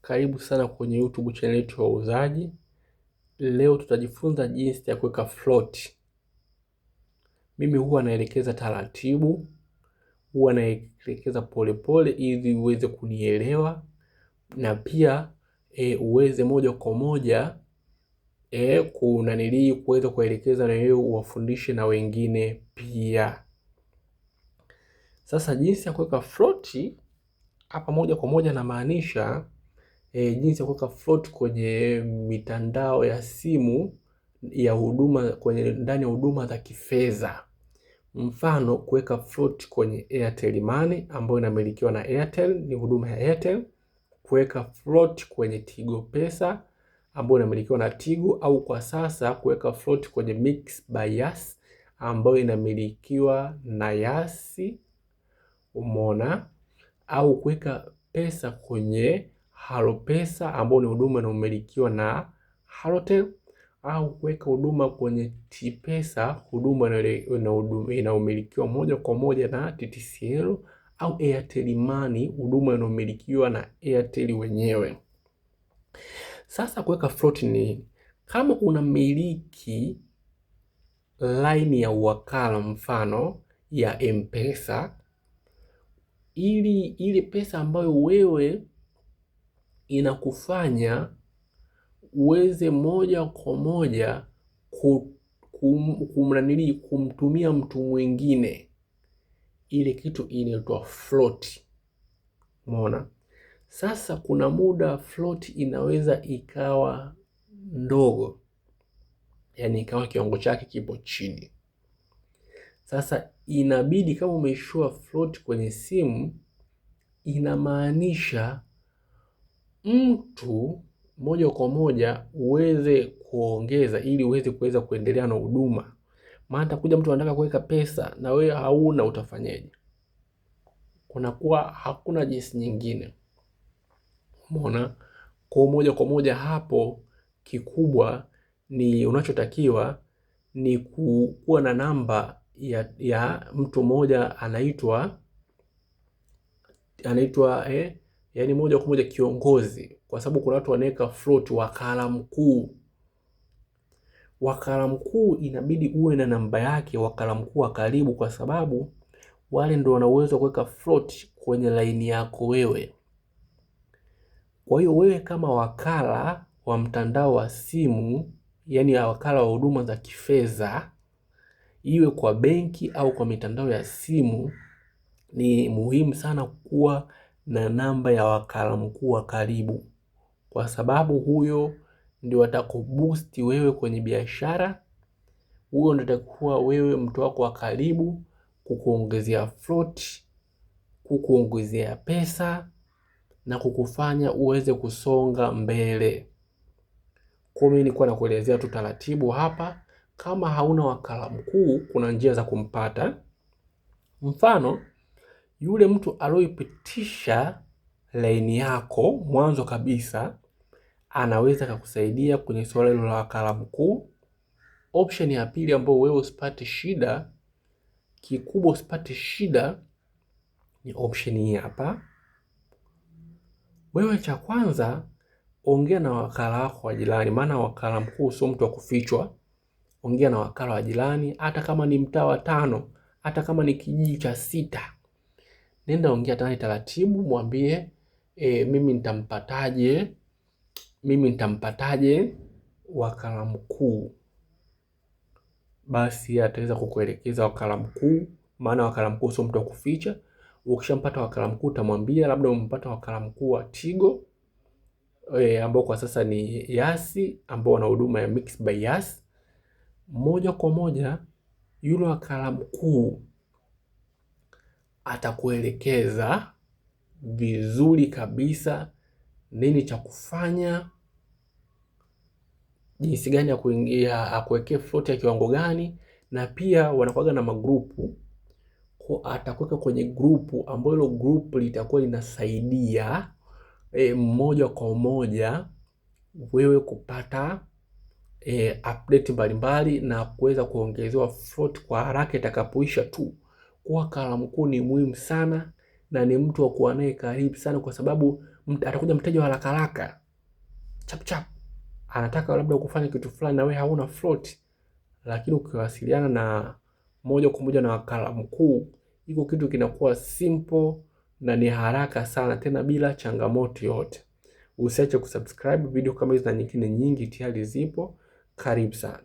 Karibu sana kwenye YouTube channel yetu ya Wauzaji. Leo tutajifunza jinsi ya kuweka float. Mimi huwa naelekeza taratibu, huwa naelekeza polepole ili uweze kunielewa, na pia uweze moja kwa moja kuweza kuelekeza na wewe uwafundishe na wengine pia. Sasa jinsi ya kuweka float hapa moja kwa moja namaanisha jinsi ya kuweka float kwenye mitandao ya simu ya huduma ndani ya huduma za kifedha. Mfano, kuweka float kwenye Airtel Money ambayo inamilikiwa na Airtel, ni huduma ya Airtel. Kuweka float kwenye Tigo Pesa ambayo inamilikiwa na Tigo, au kwa sasa kuweka float kwenye Mixx by Yas ambayo inamilikiwa na Yas. Umeona? Au kuweka pesa kwenye Halo Pesa ambayo ni huduma inayomilikiwa na Halotel, au kuweka huduma kwenye T-Pesa, huduma inayomilikiwa moja kwa moja na TTCL, au Airtel Money, huduma inayomilikiwa na Airtel wenyewe. Sasa kuweka float ni kama unamiliki line ya wakala, mfano ya M-Pesa, ili ile pesa ambayo wewe inakufanya uweze moja kwa moja kumtumia mtu mwingine, ile kitu inaitwa float. Umeona? Sasa kuna muda float inaweza ikawa ndogo, yani ikawa kiwango chake kipo chini. Sasa inabidi kama umeishua float kwenye simu, inamaanisha mtu moja kwa moja uweze kuongeza ili uweze kuweza kuendelea na huduma. Maana atakuja mtu anataka kuweka pesa na wewe hauna, utafanyaje? Kunakuwa hakuna jinsi nyingine. Umeona? Kwa moja kwa moja hapo, kikubwa ni unachotakiwa ni kuwa na namba ya mtu mmoja anaitwa yani moja kwa moja kiongozi, kwa sababu kuna watu wanaweka float wakala mkuu. Wakala mkuu inabidi uwe na namba yake, wakala mkuu wa karibu, kwa sababu wale ndio wana uwezo wa kuweka float kwenye laini yako wewe. Kwa hiyo wewe kama wakala wa mtandao wa simu, yani wakala wa huduma za kifedha, iwe kwa benki au kwa mitandao ya simu, ni muhimu sana kuwa na namba ya wakala mkuu wa karibu, kwa sababu huyo ndio atakuboost wewe kwenye biashara. Huyo ndio atakuwa wewe mtu wako wa karibu, kukuongezea float, kukuongezea pesa na kukufanya uweze kusonga mbele. Kwa mimi nilikuwa nakuelezea tu taratibu hapa. Kama hauna wakala mkuu, kuna njia za kumpata. Mfano, yule mtu aliyoipitisha laini yako mwanzo kabisa anaweza kukusaidia kwenye swala hilo la wakala mkuu. Option ya pili ambayo wewe usipate shida, kikubwa usipate shida, ni option hii hapa. Wewe cha kwanza, ongea na wakala wako wa jirani, maana wakala mkuu sio mtu wa kufichwa. Ongea na wakala wa jirani, hata kama ni mtaa wa 5, hata kama ni kijiji cha 6. Nenda ongea naye taratibu, mwambie mimi nitampataje wakala mkuu. Basi ataweza kukuelekeza wakala mkuu, maana wakala mkuu sio mtu wa kuficha. Ukishampata wakala mkuu, utamwambia labda umpata wakala mkuu wa Tigo ambao kwa sasa ni Yas, ambao wana huduma ya Mixx by Yas. Moja kwa moja yule wakala mkuu atakuelekeza vizuri kabisa nini cha kufanya, jinsi gani ya kuingia, akuwekea float ya kiwango gani, na pia wanakuwa na magrupu. Kwa atakuweka kwenye grupu ambalo grupu litakuwa linasaidia moja kwa moja wewe kupata update mbalimbali na kuweza kuongezewa float kwa haraka itakapoisha tu. Kwa wakala mkuu ni muhimu sana na ni mtu wa kuwa naye karibu sana, kwa sababu atakuja mteja wa haraka haraka chap chap, anataka labda kufanya kitu fulani na wewe hauna float, lakini ukiwasiliana na moja kwa moja na wakala mkuu, iko kitu kinakuwa simple na ni haraka sana, tena bila changamoto yote. Usiache kusubscribe, video kama hizi na nyingine nyingi tayari zipo. Karibu sana.